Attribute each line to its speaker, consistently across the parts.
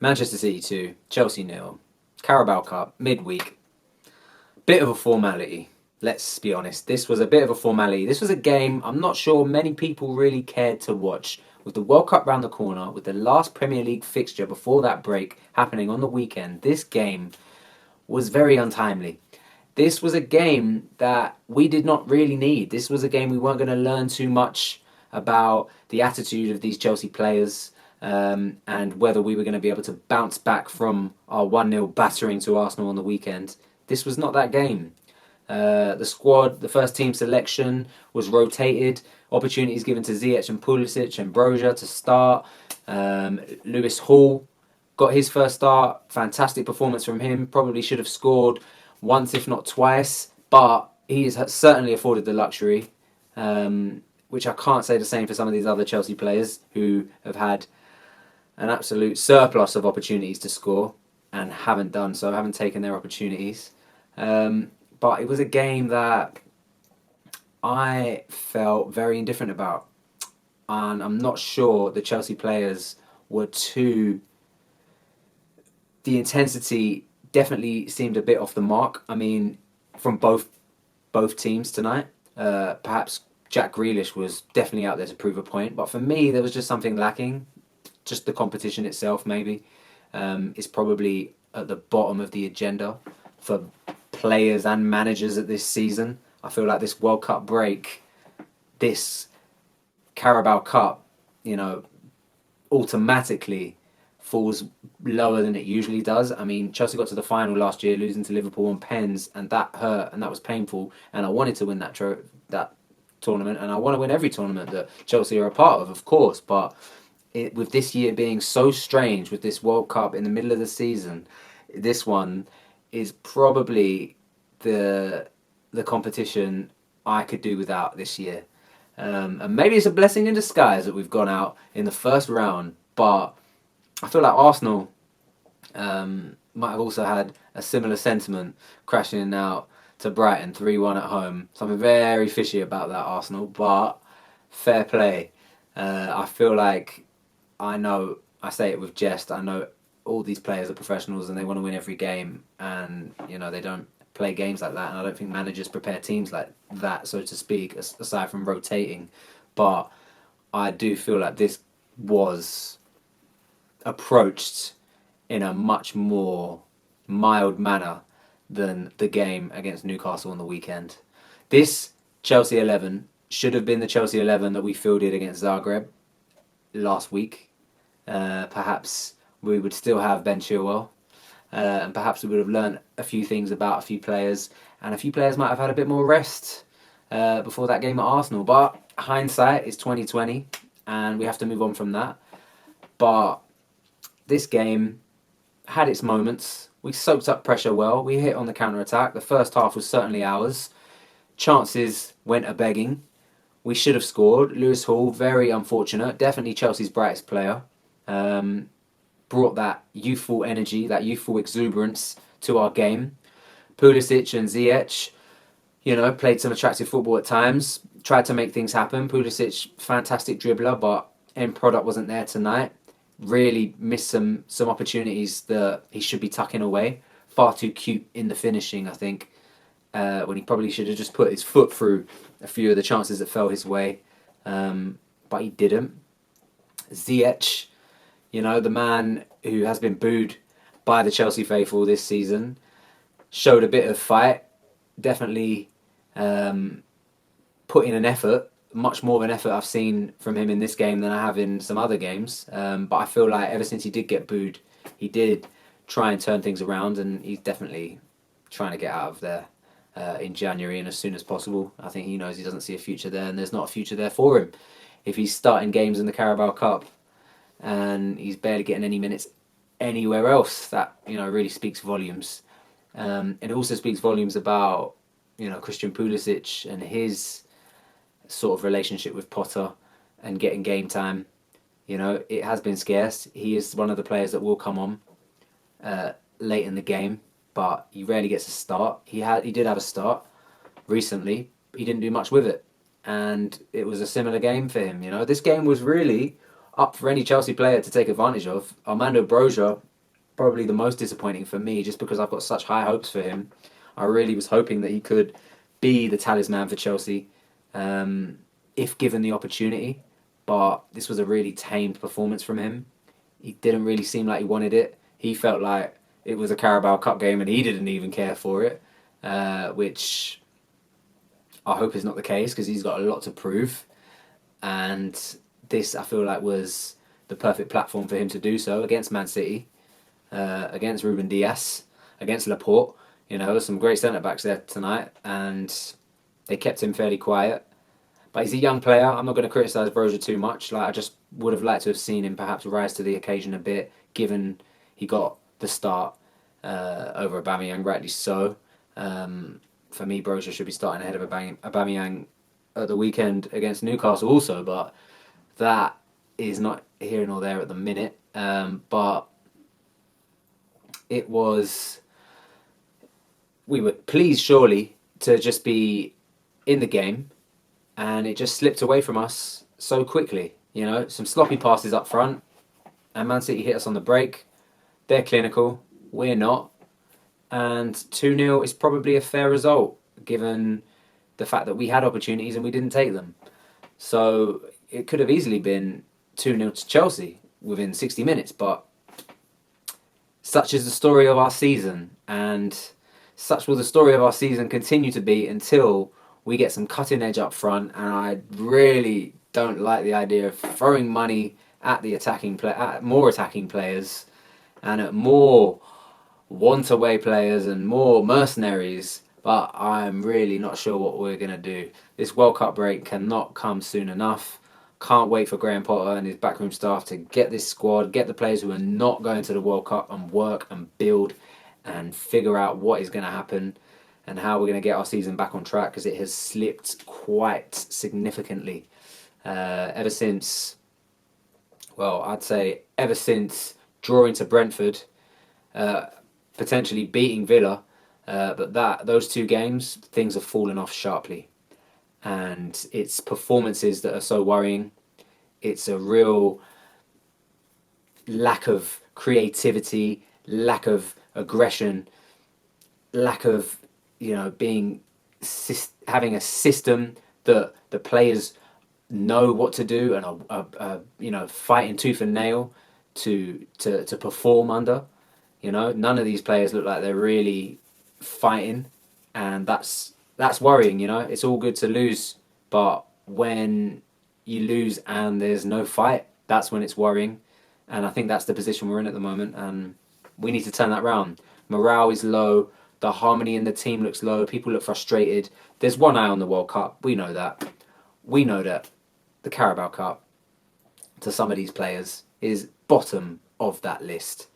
Speaker 1: Manchester City 2, Chelsea nil. Carabao Cup, midweek. Bit of a formality. Let's be honest. This was a bit of a formality. This was a game I'm not sure many people really cared to watch. With the World Cup round the corner, with the last Premier League fixture before that break happening on the weekend, this game was very untimely. This was a game that we did not really need. This was a game we weren't going to learn too much about the attitude of these Chelsea players, and whether we were going to be able to bounce back from our 1-0 battering to Arsenal on the weekend. This was not that game. The squad, the first team selection was rotated. Opportunities given to Ziyech and Pulisic and Broja to start. Lewis Hall got his first start. Fantastic performance from him. Probably should have scored once, if not twice. But he has certainly afforded the luxury, which I can't say the same for some of these other Chelsea players who have had an absolute surplus of opportunities to score and haven't done so, haven't taken their opportunities. But it was a game that I felt very indifferent about. And I'm not sure the Chelsea players were too... The intensity definitely seemed a bit off the mark. I mean, from both teams tonight. Perhaps Jack Grealish was definitely out there to prove a point. But for me, there was just something lacking. Just the competition itself, maybe, is probably at the bottom of the agenda for players and managers at this season. I feel like this World Cup break, this Carabao Cup, automatically falls lower than it usually does. I mean, Chelsea got to the final last year, losing to Liverpool on pens, and that hurt, and that was painful. And I wanted to win that tournament, and I want to win every tournament that Chelsea are a part of course. But with this year being so strange, with this World Cup in the middle of the season, this one is probably the competition I could do without this year. And maybe it's a blessing in disguise that we've gone out in the first round, but I feel like Arsenal might have also had a similar sentiment, crashing out to Brighton 3-1 at home. Something very fishy about that Arsenal, but fair play. I feel like I say it with jest, I know all these players are professionals and they want to win every game, and they don't play games like that, and I don't think managers prepare teams like that, so to speak, aside from rotating. But I do feel like this was approached in a much more mild manner than the game against Newcastle on the weekend. This Chelsea 11 should have been the Chelsea 11 that we fielded against Zagreb last week. Perhaps we would still have Ben Chilwell, and perhaps we would have learned a few things about a few players, and a few players might have had a bit more rest before that game at Arsenal. But hindsight is 2020, and we have to move on from that. But this game had its moments. We soaked up pressure well. We hit on the counter-attack. The first half was certainly ours. Chances went a-begging. We should have scored. Lewis Hall, very unfortunate. Definitely Chelsea's brightest player. Brought that youthful energy, that youthful exuberance to our game. Pulisic and Ziyech, played some attractive football at times. Tried to make things happen. Pulisic, fantastic dribbler, but end product wasn't there tonight. Really missed some opportunities that he should be tucking away. Far too cute in the finishing, I think, when he probably should have just put his foot through a few of the chances that fell his way. But he didn't. Ziyech, the man who has been booed by the Chelsea faithful this season, showed a bit of fight. Definitely put in an effort, much more of an effort I've seen from him in this game than I have in some other games. But I feel like ever since he did get booed, he did try and turn things around, and he's definitely trying to get out of there in January and as soon as possible. I think he knows he doesn't see a future there, and there's not a future there for him. If he's starting games in the Carabao Cup and he's barely getting any minutes anywhere else, that really speaks volumes. And it also speaks volumes about Christian Pulisic and his sort of relationship with Potter and getting game time. It has been scarce. He is one of the players that will come on late in the game, but he rarely gets a start. He did have a start recently. He didn't do much with it, and it was a similar game for him. This game was really up for any Chelsea player to take advantage of. Armando Broja probably the most disappointing for me, just because I've got such high hopes for him. I really was hoping that he could be the talisman for Chelsea, if given the opportunity. But this was a really tamed performance from him. He didn't really seem like he wanted it. He felt like it was a Carabao Cup game and he didn't even care for it, which I hope is not the case because he's got a lot to prove. And this, I feel like, was the perfect platform for him to do so against Man City, against Ruben Dias, against Laporte. You know, some great centre backs there tonight, and they kept him fairly quiet. But he's a young player. I'm not going to criticise Broja too much. Like, I just would have liked to have seen him perhaps rise to the occasion a bit, given he got the start over Aubameyang, rightly so. For me, Broja should be starting ahead of Aubameyang at the weekend against Newcastle also, but that is not here nor there at the minute. But it was... We were pleased, surely, to just be in the game, and it just slipped away from us so quickly. You know, some sloppy passes up front, and Man City hit us on the break. They're clinical, we're not. And 2-0 is probably a fair result, given the fact that we had opportunities and we didn't take them. So it could have easily been 2-0 to Chelsea within 60 minutes, but such is the story of our season, and such will the story of our season continue to be until we get some cutting edge up front. And I really don't like the idea of throwing money at the at more attacking players and at more want-away players and more mercenaries, but I'm really not sure what we're going to do. This World Cup break cannot come soon enough. Can't wait for Graham Potter and his backroom staff to get this squad, get the players who are not going to the World Cup, and work and build and figure out what is going to happen and how we're going to get our season back on track, because it has slipped quite significantly ever since, well, I'd say ever since drawing to Brentford, potentially beating Villa, but those two games, things have fallen off sharply. And it's performances that are so worrying. It's a real lack of creativity, lack of aggression, lack of, you know, having a system that the players know what to do and are you know, fighting tooth and nail to perform under. You know, none of these players look like they're really fighting, and that's worrying. You know, it's all good to lose, but when you lose and there's no fight, that's when it's worrying. And I think that's the position we're in at the moment, and we need to turn that round. Morale is low. The harmony in the team looks low. People look frustrated. There's one eye on the World Cup. We know that. We know that the Carabao Cup, to some of these players, is bottom of that list,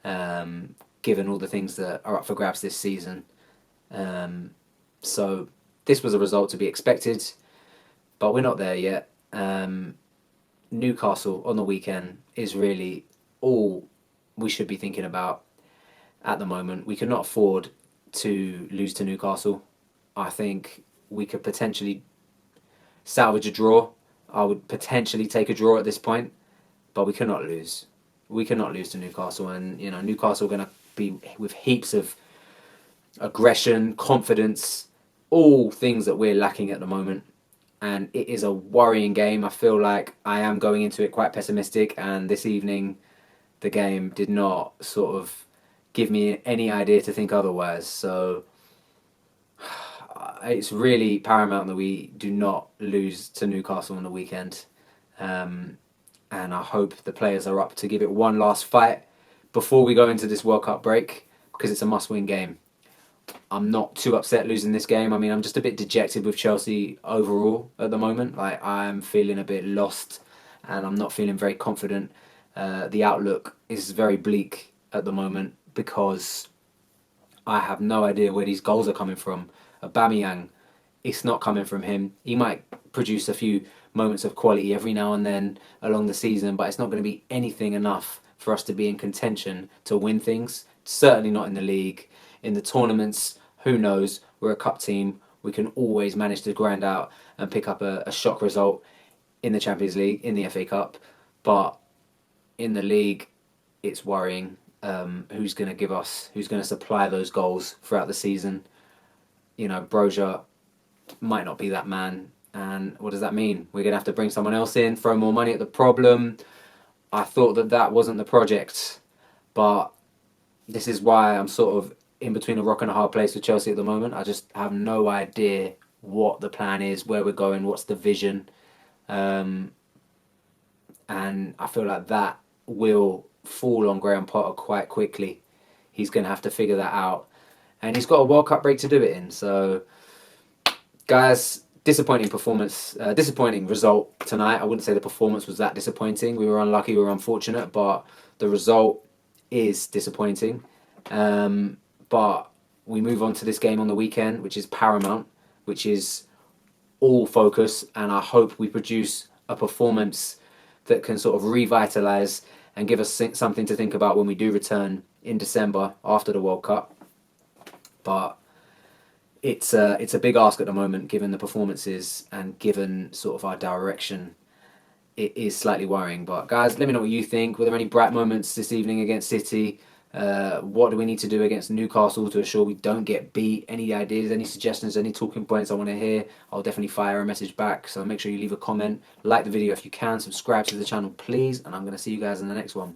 Speaker 1: given all the things that are up for grabs this season. So this was a result to be expected, but we're not there yet. Newcastle on the weekend is really all we should be thinking about at the moment. We cannot afford to lose to Newcastle. I think we could potentially salvage a draw. I would potentially take a draw at this point, but we cannot lose. We cannot lose to Newcastle, and you know, Newcastle are going to be with heaps of aggression, confidence, all things that we're lacking at the moment. And it is a worrying game. I feel like I am going into it quite pessimistic, and this evening the game did not sort of give me any idea to think otherwise. So it's really paramount that we do not lose to Newcastle on the weekend. And I hope the players are up to give it one last fight before we go into this World Cup break, because it's a must-win game. I'm not too upset losing this game. I mean, I'm just a bit dejected with Chelsea overall at the moment. Like, I'm feeling a bit lost, and I'm not feeling very confident. The outlook is very bleak at the moment because I have no idea where these goals are coming from. Aubameyang, it's not coming from him. He might produce a few moments of quality every now and then along the season, but it's not going to be anything enough for us to be in contention to win things. Certainly not in the league. In the tournaments, who knows? We're a cup team. We can always manage to grind out and pick up a shock result in the Champions League, in the FA Cup. But in the league, it's worrying. who's going to give us, who's going to supply those goals throughout the season. You know, Broja might not be that man. And what does that mean? We're going to have to bring someone else in, throw more money at the problem. I thought that wasn't the project. But this is why I'm sort of in between a rock and a hard place with Chelsea at the moment. I just have no idea what the plan is, where we're going, what's the vision. And I feel like that will fall on Graham Potter quite quickly. He's going to have to figure that out. And he's got a World Cup break to do it in. So, guys, disappointing performance, disappointing result tonight. I wouldn't say the performance was that disappointing. We were unlucky, we were unfortunate, but the result is disappointing. But we move on to this game on the weekend, which is paramount, which is all focus, and I hope we produce a performance that can sort of revitalise and give us something to think about when we do return in December after the World Cup. But it's a big ask at the moment, given the performances and given sort of our direction. It is slightly worrying. But guys, let me know what you think. Were there any bright moments this evening against City? What do we need to do against Newcastle to ensure we don't get beat? Any ideas, any suggestions, any talking points I want to hear? I'll definitely fire a message back. So make sure you leave a comment, like the video if you can, subscribe to the channel please, and I'm going to see you guys in the next one.